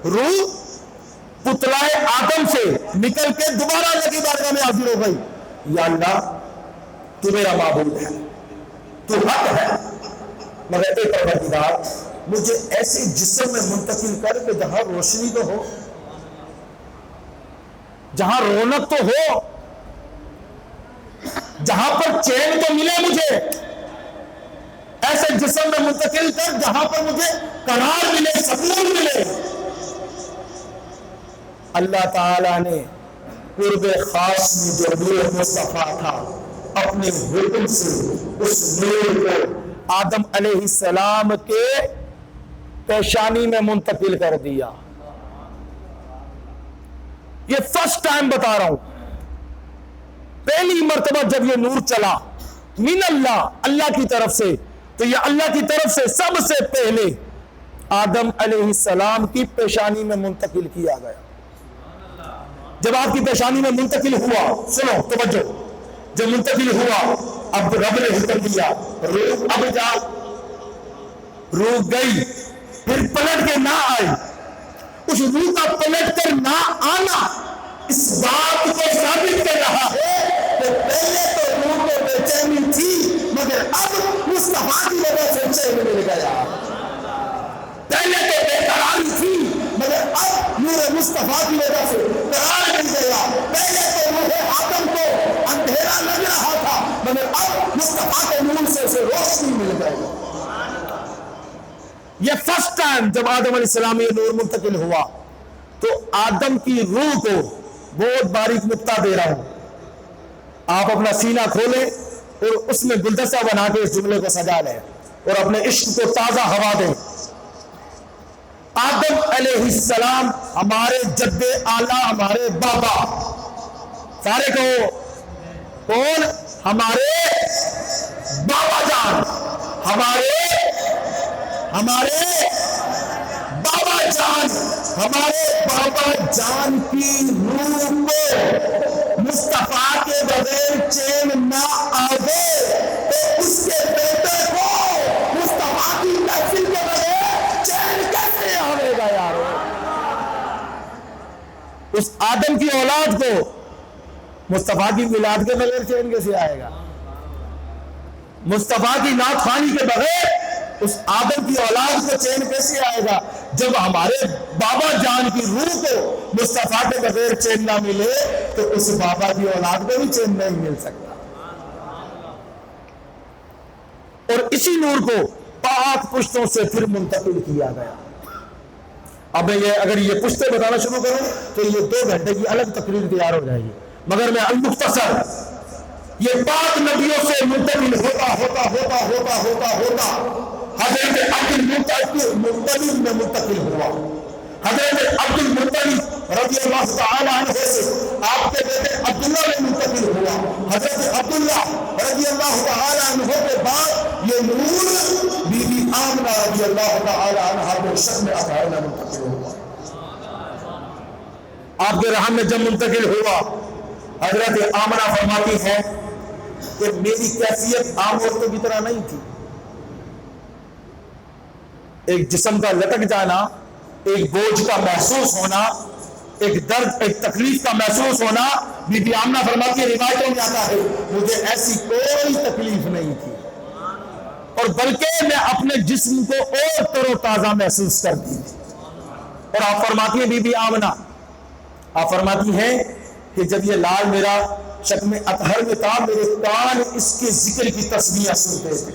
روح پتلائے آدم سے نکل کے دوبارہ اللہ کی بارگاہ میں حاضر ہو گئی، یا اللہ تو میرا معبود ہے، تو حق ہے، مگر ایک پروردگار مجھے ایسے جسم میں منتقل کر کہ جہاں روشنی تو ہو، جہاں رونق تو ہو، جہاں پر چین تو ملے، مجھے ایسے جسم میں منتقل کر جہاں پر مجھے قرار ملے، سکون ملے۔ اللہ تعالیٰ نے قرب خاص میں جو نور مصطفیٰ تھا اپنے حکم سے اس نور کو آدم علیہ السلام کے پیشانی میں منتقل کر دیا۔ یہ فرسٹ ٹائم بتا رہا ہوں، پہلی مرتبہ جب یہ نور چلا من اللہ، اللہ کی طرف سے، تو یہ اللہ کی طرف سے سب سے پہلے آدم علیہ السلام کی پیشانی میں منتقل کیا گیا۔ جب آپ کی پیشانی میں منتقل ہوا، سنو توجہ، جب منتقل ہوا اب رب نے حکم دیا روح اب جا، روح گئی، پھر پلٹ کے نہ آئی۔ اس روح کا پلٹ کر نہ آنا اس بات کو ثابت کر رہا ہے کہ پہلے تو روح کو بے چینی تھی، مگر اب مصطفیٰ کی وجہ سے چین مل گیا۔ پہلے تو بے قراری تھی، مگر اب نور مصطفیٰ کی وجہ سے قرار مل گیا۔ پہلے تو روح آدم کو اندھیرا لگ رہا تھا، مگر اب مصطفیٰ کے نور سے اسے روشنی مل گئی۔ یہ فرسٹ ٹائم جب آدم علیہ السلام یہ نور منتقل ہوا، تو آدم کی روح کو بہت باریک نقطہ دے رہا ہوں، آپ اپنا سینہ کھولیں اور اس میں گلدستہ بنا کے اس جملے کو سجا لیں اور اپنے عشق کو تازہ ہوا دیں۔ آدم علیہ السلام ہمارے جد اعلیٰ، ہمارے بابا، سارے کہو کون؟ ہمارے بابا جان، ہمارے بابا جان، ہمارے بابا جان کی روح کو مصطفیٰ کے بغیر چین نہ آوے تو اس کے بیٹے کو مصطفیٰ کی محفل کے بغیر چین کیسے آئے گا یارو؟ اس آدم کی اولاد کو مصطفیٰ کی میلاد کے بغیر چین کیسے آئے گا؟ مصطفیٰ کی نعت خوانی کے بغیر اس آدم کی اولاد کو چین کیسے آئے گا؟ جب ہمارے بابا جان کی روح کو مصطفیٰ کے بغیر چین نہ ملے تو اس بابا کی اولاد کو بھی چین نہیں مل سکتا۔ اور اسی نور کو پاک پشتوں سے پھر منتقل کیا گیا۔ اب میں اگر یہ پشتے بتانا شروع کروں تو یہ 2 گھنٹے کی الگ تقریر تیار ہو جائے گی، مگر میں المختصر یہ پاک نبیوں سے منتقل ہوتا حضرت عبد المطلب میں منتقل ہوا۔ حضرت عبد المطلب رضی اللہ تعالی عنہ سے آپ کے بیٹے عبداللہ میں منتقل ہوا۔ حضرت عبداللہ رضی اللہ تعالی عنہ کے بعد یہ نور بی بی آمنہ رضی اللہ تعالی عنہ کے شأن اطہر میں منتقل ہوا۔ آپ کے رحم میں جب منتقل ہوا، حضرت آمنہ فرماتی ہے کہ میری کیفیت عام عورتوں کی طرح نہیں تھی۔ ایک جسم کا لٹک جانا، ایک بوجھ کا محسوس ہونا، ایک درد، ایک تکلیف کا محسوس ہونا، بی بی آمنہ فرماتی ہے روایتوں میں آتا ہے مجھے ایسی کوئی تکلیف نہیں تھی، اور بلکہ میں اپنے جسم کو اور تر و تازہ محسوس کرتی تھی۔ اور آپ فرماتی ہیں بی بی آمنہ، آپ فرماتی ہیں کہ جب یہ لال میرا شکم اطہر میں تھا، میرے کان اس کے ذکر کی تسبیح سنتے تھے۔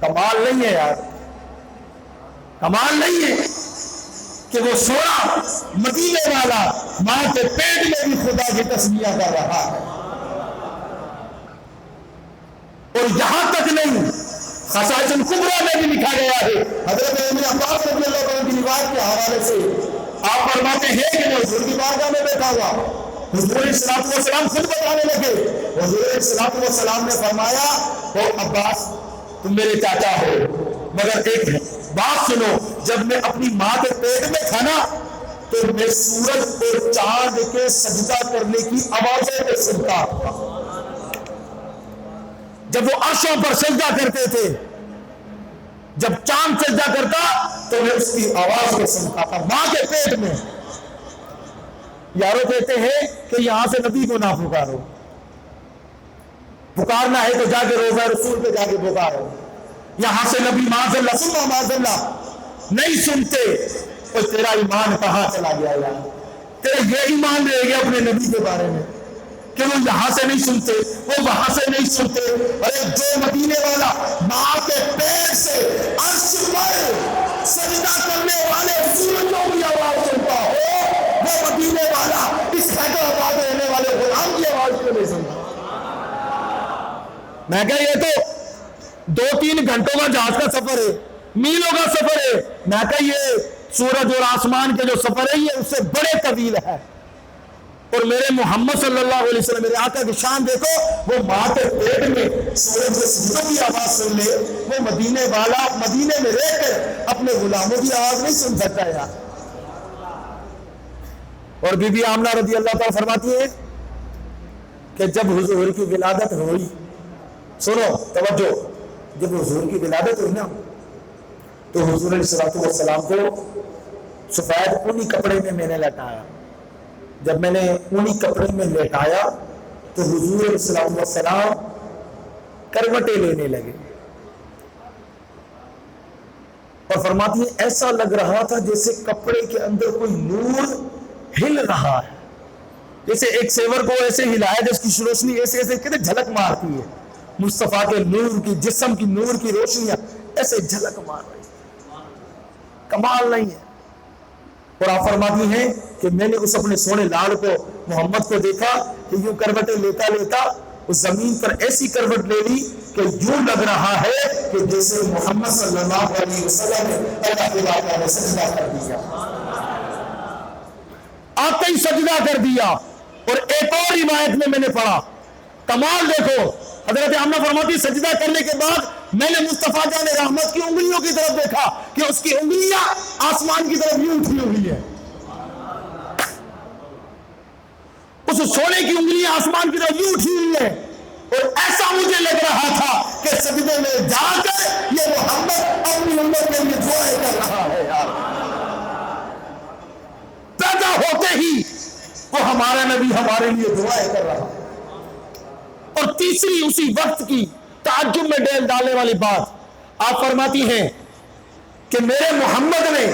کمال نہیں ہے یار، کمال نہیں ہے کہ وہ سونا مدینے والا ماں کے پیٹ میں بھی خدا کی تسبیح کر رہا ہے۔ اور یہاں تک نہیں، خصائص الکبریٰ میں بھی لکھا گیا ہے، حضرت ابن عباس رضی اللہ عنہ کی روایت کے حوالے سے آپ فرماتے ہیں کہ میں حضور کی بارگاہ میں بیٹھا ہوا، حضور علیہ السلام خود بتانے لگے، حضور علیہ السلام نے فرمایا او عباس تم میرے چاچا ہو، مگر ایک بات سنو، جب میں اپنی ماں کے پیٹ میں تھا نا تو میں سورج اور چاند کے سجدہ کرنے کی آوازیں پہ سنتا تھا۔ جب وہ عرشوں پر سجدہ کرتے تھے، جب چاند سجدہ کرتا تو میں اس کی آواز کو سنتا تھا ماں کے پیٹ میں. یارو کہتے ہیں کہ یہاں سے نبی کو نہ پکارو, پکارنا ہے تو جا کے روزہ رسول پہ جا کے پکارو. یہاں سے نبی معاذ اللہ سنو معاذ اللہ نہیں سنتے. اور تیرا ایمان کہاں چلا گیا یار؟ تیرا یہ ایمان رہ گیا اپنے نبی کے بارے میں کہ وہ یہاں سے نہیں سنتے, وہ وہاں سے نہیں سنتے. ارے جو مدینے والا ماں کے پیٹ سے عرش پر سجدہ کرنے والے سورج کو بھی آواز سنتا ہو, وہ مدینے والا اس حیدرآباد رہنے والے غلام کی آواز کو نہیں سنتا. میں کہا یہ تو 2-3 گھنٹوں کا جہاز کا سفر ہے, میلوں کا سفر ہے. میں کہا یہ سورج اور آسمان کے جو سفر ہے یہ اس سے بڑے طویل ہے. اور میرے محمد صلی اللہ علیہ وسلم میرے آقا کی شان دیکھو, وہ ماں کے پیٹ میں سورج کے سجدوں کی آواز سن لے, وہ مدینے والا مدینے میں رہ کر اپنے غلاموں کی آواز نہیں سن سکتا یار. اور بی بی آمنہ رضی اللہ تعالیٰ فرماتی ہے کہ جب حضور کی ولادت ہوئی, سنو توجہ, جب حضور کی ولادت ہوئی نا تو حضور علیہ السلام کو سفید اونی کپڑے میں نے لٹایا. جب میں نے اونی کپڑے میں لٹایا تو حضور علیہ السلام کروٹیں لینے لگے اور فرماتی ہے ایسا لگ رہا تھا جیسے کپڑے کے اندر کوئی نور ہل رہا ہے, جیسے ایک سیور کو ایسے ہلایا جس کی روشنی ایسے ایسے کہتے جھلک مارتی ہے. مصطفیٰ کے نور کی, جسم کی نور کی روشنیاں ایسے جھلک مار رہی, کمال نہیں ہے. اور آپ فرماتی ہیں کہ میں نے اس اپنے سونے لال کو محمد کو دیکھا کہ یوں کروٹیں لیتا لیتا اس زمین پر ایسی کروٹ لے لی کہ یوں لگ رہا ہے کہ جیسے محمد صلی اللہ علیہ وسلم نے اللہ کے واقعہ میں سجدہ کر دیا, آتے ہی سجدہ کر دیا. اور ایک اور روایت میں نے پڑھا, کمال دیکھو, حضرت آمنہ فرماتی سجدہ کرنے کے بعد میں نے مصطفیٰ جان رحمت کی انگلیوں کی طرف دیکھا کہ اس کی انگلیاں آسمان کی طرف یوں اٹھی ہوئی ہیں. اس سونے کی انگلیاں آسمان کی طرف یوں اٹھی ہوئی ہیں اور ایسا مجھے لگ رہا تھا کہ سجدے میں جا کر یہ محمد اپنی امت کے لیے دعائیں کر رہا ہے یار. پیدا ہوتے ہی وہ ہمارا نبی ہمارے لیے دعائیں کر رہا ہے. اور تیسری اسی وقت کی تعجب میں ڈال ڈالنے والی بات, آپ فرماتی ہیں کہ میرے محمد نے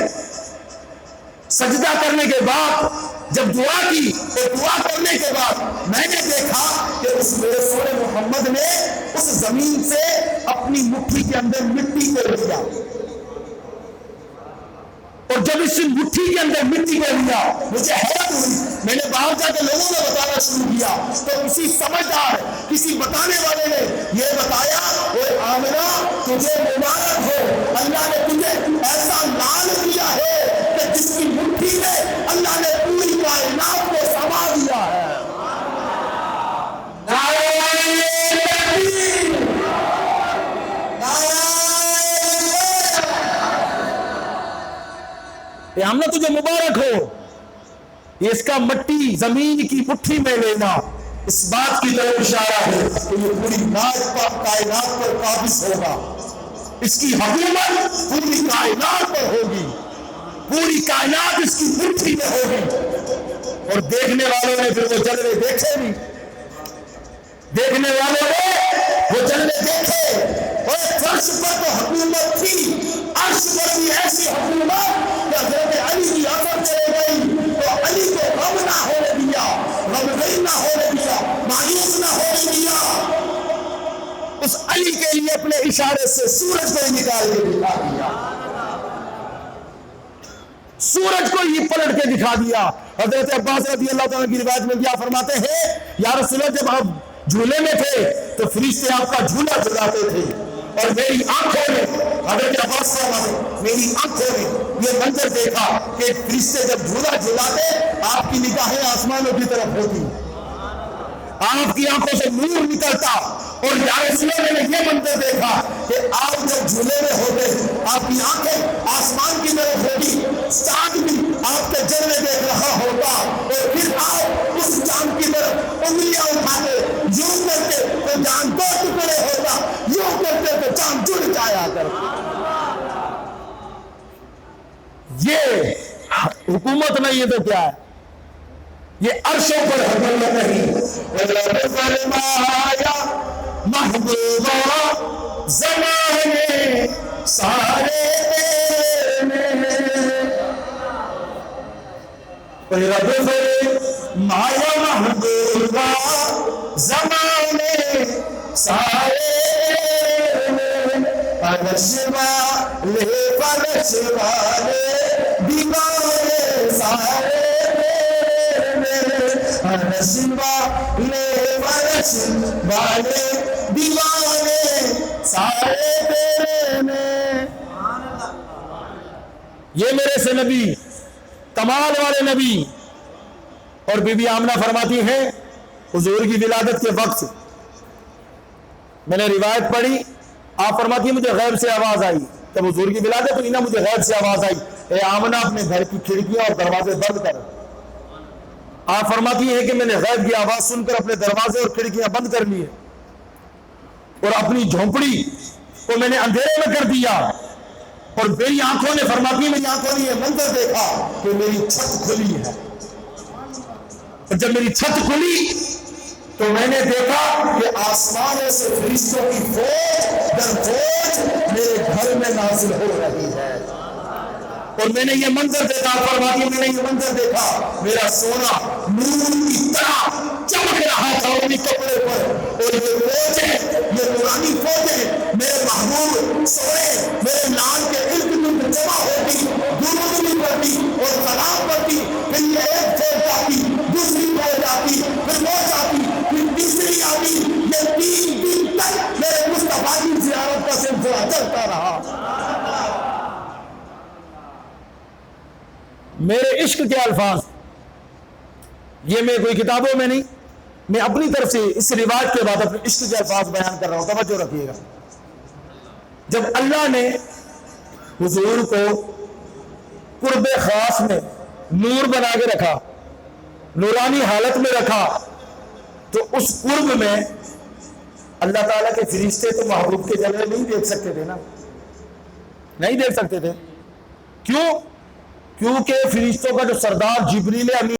سجدہ کرنے کے بعد جب دعا کی اور دعا کرنے کے بعد میں نے دیکھا کہ اس میرے سونے محمد نے اس زمین سے اپنی مٹھی کے اندر مٹی کو لیا, اور جب اس مٹھی کے اندر مٹی کو لیا مجھے حیرت ہوئی. میں نے باہر جا کے لوگوں نے بتانا شروع کیا تو کسی سمجھدار کسی بتانے والے نے یہ بتایا اے آمنہ تجھے مبارک ہو, اللہ نے تجھے ایسا لال کیا ہے کہ جس کی مٹھی میں اللہ نے پوری کائنات کو سما دیا ہے. ہم نے تجھے مبارک ہو, یہ اس کا مٹی زمین کی مٹھی میں لینا اس بات کی طرف اشارہ ہے کہ یہ پوری کائنات پر قابض ہوگا, اس کی حکومت پوری کائنات پر ہوگی, پوری کائنات اس کی مٹھی میں ہوگی. اور دیکھنے والوں نے پھر وہ جلوے دیکھے بھی, دیکھنے والوں نے وہ جلوے دیکھے. اور فرش پر تو حکومت تھی, عرش پر بھی ایسی حکومت کہ حضرت علی کی اثر چلے گئی تو علی کو غم نہ ہونے دیا, غمگین نہ ہونے دیا, مایوس نہ ہونے دیا. اس علی کے لیے اپنے اشارے سے سورج کو نکال کے دکھا دیا, سورج کو ہی پلٹ کے دکھا دیا. حضرت عباس رضی اللہ تعالیٰ کی روایت میں کیا فرماتے ہیں, یا رسول اللہ جب آپ جھولے میں تھے تو فرشتے آپ کا جھولا جھلاتے تھے, اور میری آنکھوں نے حضرت عباس فرماتے میری آنکھوں نے یہ منظر دیکھا کہ فرشتے جب جھولا جھلاتے آپ کی نگاہیں آسمانوں کی طرف ہوتی, آپ کی آنکھوں سے نور نکلتا. اور یا رسول اللہ میں نے یہ منظر دیکھا کہ آپ جب جھولے میں ہوتے آپ کی آنکھیں آسمان کی طرف ہوتی, چاند بھی آپ کے جلوے دیکھ رہا ہوتا, اور پھر آپ اس چاند کی طرف انگلیاں اٹھاتے, یوں کرتے تو چاند 2 ٹکڑے ہوتا, یوں کرتے تو چاند جڑ جایا کرتا. یہ حکومت نہیں ہے تو کیا ہے؟ یہ عرشوں پر حکومت نہیں. فرمایا محبوبہ زمانے سارے رب فرمایا محبوبہ زمانے سارے فرش والے دیوانے سارے فرش والے دیوانے سارے تیرے میں. یہ میرے سے نبی کمال والے نبی. اور بی بی آمنہ فرماتی ہیں حضور کی ولادت کے وقت میں نے روایت پڑھی, آپ فرماتی ہیں مجھے غیب سے آواز آئی. جب حضور کی ولادت ہوئی نا مجھے غیب سے آواز آئی, اے آمنہ اپنے گھر کی کھڑکیاں اور دروازے بند کر. آپ فرماتی ہیں کہ میں نے غیب کی آواز سن کر اپنے دروازے اور کھڑکیاں بند کر لیے اور اپنی جھونپڑی کو میں نے اندھیرے میں کر دیا, اور میری آنکھوں نے فرماتی ہے میری آنکھوں نے یہ منظر دیکھا کہ میری چھت کھلی ہے. اور جب میری چھت کھلی تو میں نے دیکھا کہ آسمانوں سے فرشتوں کی فوج در فوج میرے گھر میں نازل ہو رہی ہے. اور میں نے یہ منظر دیکھا, فرماتی ہے میں نے یہ منظر دیکھا میرا سونا نور کی طرح چمک رہا تھا اپنی کپڑے پر, اور یہ فوجیں یہ نورانی فوجیں میرے محبوب سوئے میرے نام کے علم میں جمع ہوتی, درود بھی پڑھتی اور سلام پڑھتی. پھر یہ ایک فوج آتی, دوسری فوج آتی, پھر وہ آتی, پھر تیسری آتی. یہ 3 دن تک میرے مصطفیٰ کی زیارت کا سلسلہ چلتا رہا. میرے عشق کے الفاظ یہ میں کوئی کتابوں میں نہیں, میں اپنی طرف سے اس روایت کے بعد اپنے عشق کے الفاظ بیان کر رہا ہوں, توجہ رکھیے گا. جب اللہ نے حضور کو قرب خاص میں نور بنا کے رکھا, نورانی حالت میں رکھا, تو اس قرب میں اللہ تعالیٰ کے فرشتے تو محبوب کے جلوے نہیں دیکھ سکتے تھے نا, نہیں دیکھ سکتے تھے. کیوں؟ کیونکہ فرشتوں کا جو سردار جبریل امین